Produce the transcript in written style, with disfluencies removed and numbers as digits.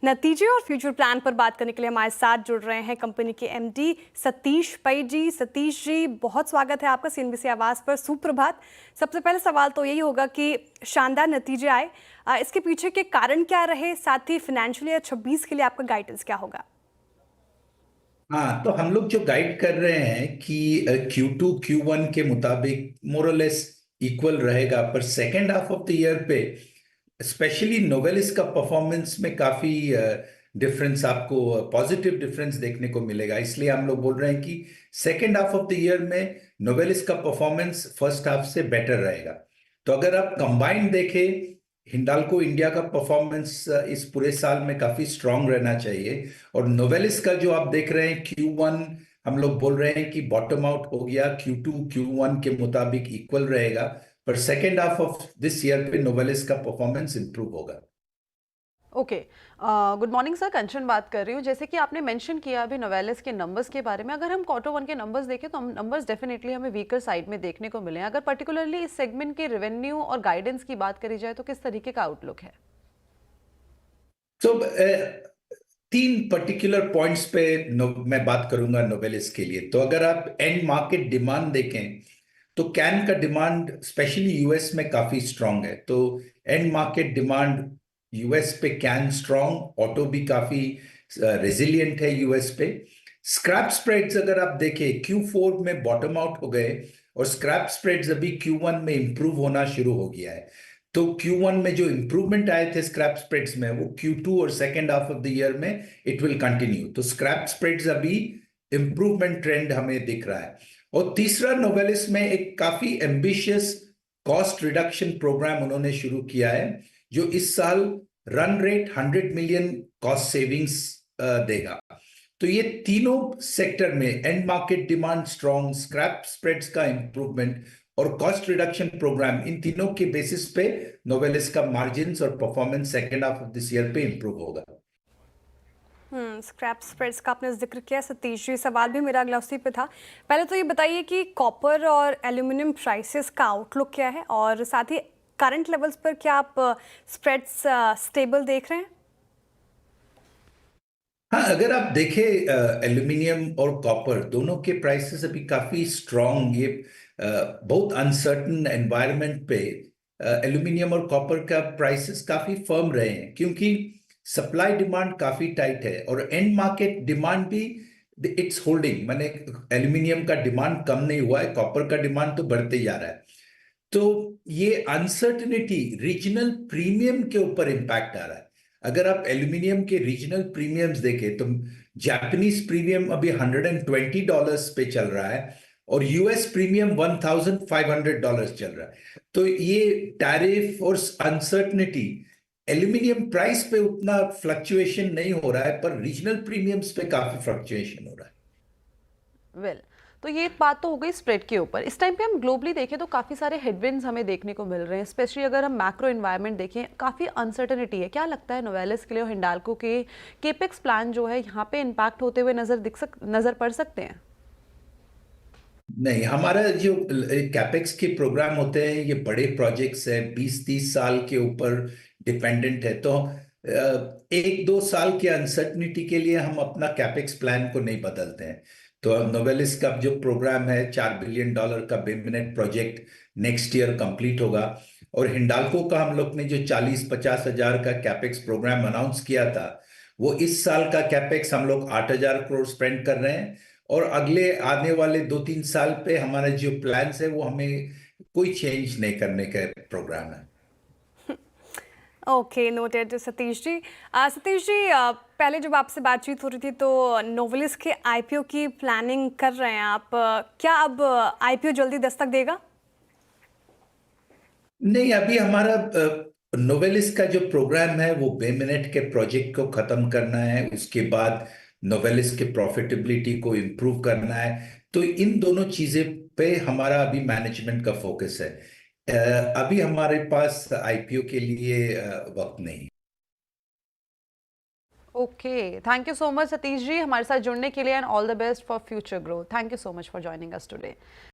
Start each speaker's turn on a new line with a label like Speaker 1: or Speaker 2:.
Speaker 1: नतीजे और future plan पर बात करने के लिए हमारे साथ जुड़ रहे हैं कंपनी के एमडी सतीश पै जी। सतीश जी, बहुत स्वागत है आपका सीएनबीसी आवाज़ पर। सुप्रभात। सबसे पहले सवाल तो यही होगा कि शानदार नतीजे आए, इसके पीछे के कारण क्या रहे, साथ ही फाइनेंशियल ईयर 26 के लिए आपका गाइडेंस क्या होगा?
Speaker 2: हाँ, तो हम लोग जो गाइड कर रहे हैं कि Q2 Q1 के मुताबिक मोरलेस इक्वल रहेगा, पर second half of the year पे स्पेशली नोवेलिस का परफॉर्मेंस में काफी डिफरेंस, आपको पॉजिटिव डिफरेंस देखने को मिलेगा। इसलिए हम लोग बोल रहे हैं कि second half of the year में नोवेलिस का परफॉर्मेंस फर्स्ट हाफ से बेटर रहेगा। तो अगर आप कंबाइंड देखें, हिंडाल्को इंडिया का परफॉर्मेंस इस पूरे साल में काफी स्ट्रांग रहना चाहिए। और नोवेलिस का जो आप देख रहे हैं Q1, हम लोग बोल रहे हैं कि बॉटम आउट हो गया, Q2 Q1 के मुताबिक इक्वल रहेगा, पर second half of this year पे नोवेलिस का परफॉर्मेंस इंप्रूव होगा।
Speaker 3: ओके। गुड मॉर्निंग सर, कंचन बात कर रही हूँ। जैसे कि आपने मेंशन किया अभी नोवेलिस के नंबर्स के बारे में, अगर हम Q1 के नंबर्स देखें तो हम नंबर्स डेफिनेटली हमें वीकर साइड में देखने को मिले हैं। अगर पर्टिकुलरली इस सेगमेंट के रेवेन्यू और गाइडेंस की बात करी जाए तो किस तरीके का आउटलुक है?
Speaker 2: तो तीन पर्टिकुलर पॉइंट्स पे मैं बात करूंगा नोवेलिस के लिए। तो अगर आप एंड मार्केट डिमांड देखें तो कैन का डिमांड स्पेशली यूएस में काफी स्ट्रांग है। तो एंड मार्केट डिमांड यूएस पे कैन स्ट्रांग, ऑटो भी काफी रेजिलियंट है यूएस पे। स्क्रैप स्प्रेड्स अगर आप देखें Q4 में बॉटम आउट हो गए और स्क्रैप स्प्रेड्स अभी Q1 में इंप्रूव होना शुरू हो गया है। तो Q1 में जो इंप्रूवमेंट आए थे स्क्रैप स्प्रेड्स में, वो Q2 और second half of the year में इट विल कंटिन्यू। तो स्क्रैप स्प्रेड्स अभी इंप्रूवमेंट ट्रेंड हमें दिख रहा है। और तीसरा, नोवेलिस में एक काफी एम्बिशियस कॉस्ट रिडक्शन प्रोग्राम उन्होंने शुरू किया है, जो इस साल run rate 100 million cost savings देगा। तो ये तीनों सेक्टर में and market demand strong, scrap spreads का इंप्रूवमेंट और कॉस्ट रिडक्शन प्रोग्राम, इन तीनों के बेसिस पे नोवेलिस का मार्जिन्स और performance second half of this year पे इंप्रूव होगा।
Speaker 1: स्क्रैप स्प्रेड्स का आपने जिक्र किया सतीश जी, सवाल भी मेरा अगला उसी पे था। पहले तो ये बताइए कि कॉपर और एल्यूमिनियम प्राइसेस का आउटलुक क्या है, और साथ ही करंट लेवल्स पर क्या आप स्प्रेड्स स्टेबल देख रहे हैं?
Speaker 2: हाँ, अगर आप देखें एल्यूमिनियम और कॉपर दोनों के प्राइसेस अभी काफी स्ट्रांग, ये बहुत अनसर्टन एनवायरनमेंट पे एल्यूमिनियम और कॉपर का प्राइसेस काफी फर्म रहे हैं, क्योंकि सप्लाई डिमांड काफी टाइट है और एंड मार्केट डिमांड भी इट्स होल्डिंग। माने एल्यूमिनियम का डिमांड कम नहीं हुआ है, कॉपर का डिमांड तो बढ़ते जा रहा है। तो ये अनसर्टनिटी रीजनल प्रीमियम के ऊपर इंपैक्ट आ रहा है। अगर आप एल्यूमिनियम के रीजनल प्रीमियम्स देखें तो जापानीज प्रीमियम अभी $120 पे चल रहा है और यूएस प्रीमियम $1,500 चल रहा है। तो ये टैरिफ और अनसर्टनिटी एल्यूमिनियम प्राइस पे उतना फ्लक्चुएशन नहीं हो रहा है, पर रीजनल प्रीमियम्स पे काफी फ्लक्चुएशन हो रहा है।
Speaker 3: वेल, तो ये बात तो हो गई स्प्रेड के ऊपर। इस टाइम पे हम ग्लोबली देखें तो काफ़ी सारे हेडविंड्स हमें देखने को मिल रहे हैं, स्पेशली अगर हम मैक्रो एनवायरनमेंट देखें, काफ़ी अनसर्टेनिटी है। क्या लगता है नोवेलिस के लिए और हिंडाल्को के केपेक्स प्लान जो है यहाँ पे इम्पैक्ट होते हुए नजर पड़ सकते हैं?
Speaker 2: नहीं, हमारा जो कैपेक्स के प्रोग्राम होते हैं ये बड़े प्रोजेक्ट्स है, 20-30 साल के ऊपर डिपेंडेंट है। तो 1-2 साल के अनसर्टनिटी के लिए हम अपना कैपेक्स प्लान को नहीं बदलते हैं। तो नोवेलिस का जो प्रोग्राम है $4 बिलियन का Bay Minette project next year complete होगा। और हिंडाल्को का हम लोग ने जो 40-50 हजार का कैपेक्स प्रोग्राम अनाउंस किया था, वो इस साल का कैपेक्स हम लोग 8,000 करोड़ स्पेंड कर रहे हैं। और अगले आने वाले 2-3 साल पे हमारा जो प्लान्स है वो हमें कोई चेंज नहीं करने का प्रोग्राम है।
Speaker 1: Okay, noted Satish ji. सतीश जी, पहले जब आपसे बातचीत हो रही थी तो नोवेलिस के आईपीओ की प्लानिंग कर रहे हैं आप, क्या अब आईपीओ जल्दी दस्तक देगा?
Speaker 2: नहीं, अभी हमारा नोवेलिस का जो प्रोग्राम है वो बे मिनट के प्रोजेक्ट को खत्म करना है, उसके बाद नोवेलिस के प्रॉफिटेबिलिटी को इम्प्रूव करना है। तो इन दोनों चीजें पे हमारा अभी मैनेजमेंट का फोकस है। अभी हमारे पास आईपीओ के लिए वक्त नहीं।
Speaker 3: Okay, thank you so much Satish ji हमारे साथ जुड़ने के लिए, and all the best for future growth. Thank you so much for joining us today.